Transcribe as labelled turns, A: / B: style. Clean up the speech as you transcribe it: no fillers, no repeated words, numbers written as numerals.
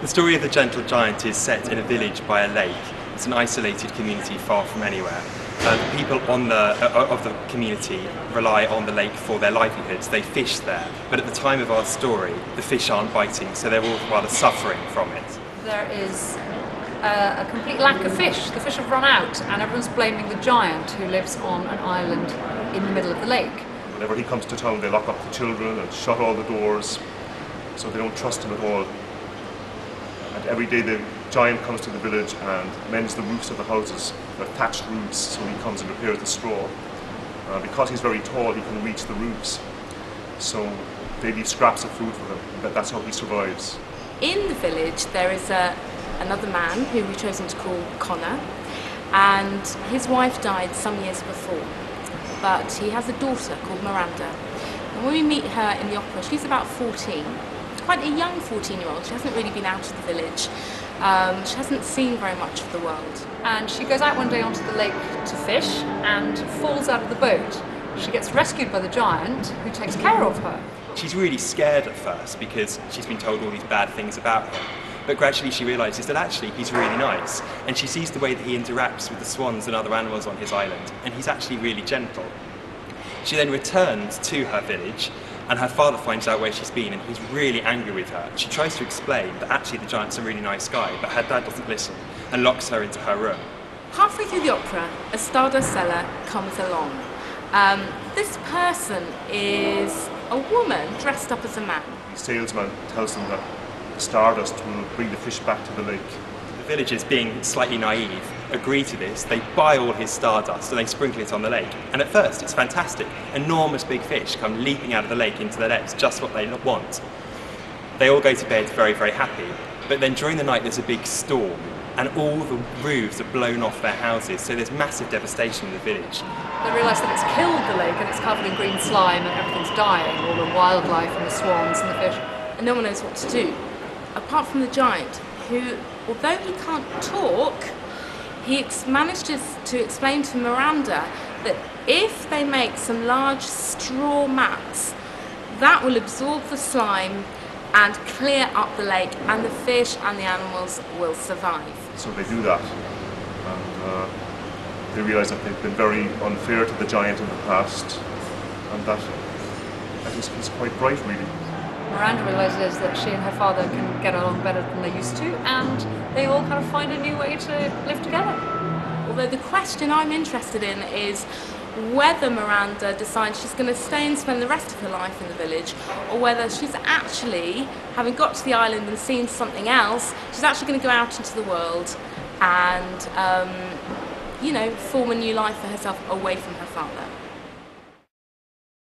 A: The story of the Gentle Giant is set in a village by a lake. It's an isolated community far from anywhere. People of the community rely on the lake for their livelihoods. They fish there, but at the time of our story, the fish aren't biting, so they're all rather suffering from it.
B: There is a complete lack of fish. The fish have run out, and everyone's blaming the giant who lives on an island in the middle of the lake.
C: Whenever he comes to town, they lock up the children and shut all the doors, so they don't trust him at all. And every day the giant comes to the village and mends the roofs of the houses. They're thatched roofs, so he comes and repairs the straw. Because he's very tall, he can reach the roofs. So they leave scraps of food for him. That's how he survives.
D: In the village there is another man who we've chosen to call Connor, and his wife died some years before. But he has a daughter called Miranda. And when we meet her in the opera, she's about 14. Quite a young 14-year-old. She hasn't really been out of the village. She hasn't seen very much of the world.
B: And she goes out one day onto the lake to fish and falls out of the boat. She gets rescued by the giant, who takes care of her.
A: She's really scared at first because she's been told all these bad things about him. But gradually she realises that actually he's really nice, and she sees the way that he interacts with the swans and other animals on his island, and he's actually really gentle. She then returns to her village, and her father finds out where she's been, and he's really angry with her. She tries to explain that actually the giant's a really nice guy, but her dad doesn't listen and locks her into her room.
D: Halfway through the opera, a stardust seller comes along. This person is a woman dressed up as a man.
C: The salesman tells them that the stardust will bring the fish back to the lake.
A: The villagers, being slightly naive, agree to this. They buy all his stardust and they sprinkle it on the lake. And at first it's fantastic. Enormous big fish come leaping out of the lake into their nets, just what they want. They all go to bed very, very happy. But then during the night there's a big storm, and all the roofs are blown off their houses, so there's massive devastation in the village.
B: They realise that it's killed the lake and it's covered in green slime and everything's dying, all the wildlife and the swans and the fish.
D: And no one knows what to do, apart from the giant, who, although he can't talk, he manages to explain to Miranda that if they make some large straw mats, that will absorb the slime and clear up the lake, and the fish and the animals will survive.
C: So they do that, and they realise that they've been very unfair to the giant in the past, and that he's quite bright, really.
B: Miranda realises that she and her father can get along better than they used to, and they all kind of find a new way to live together.
D: Although the question I'm interested in is whether Miranda decides she's going to stay and spend the rest of her life in the village, or whether she's actually, having got to the island and seen something else, she's actually going to go out into the world and, form a new life for herself away from her father.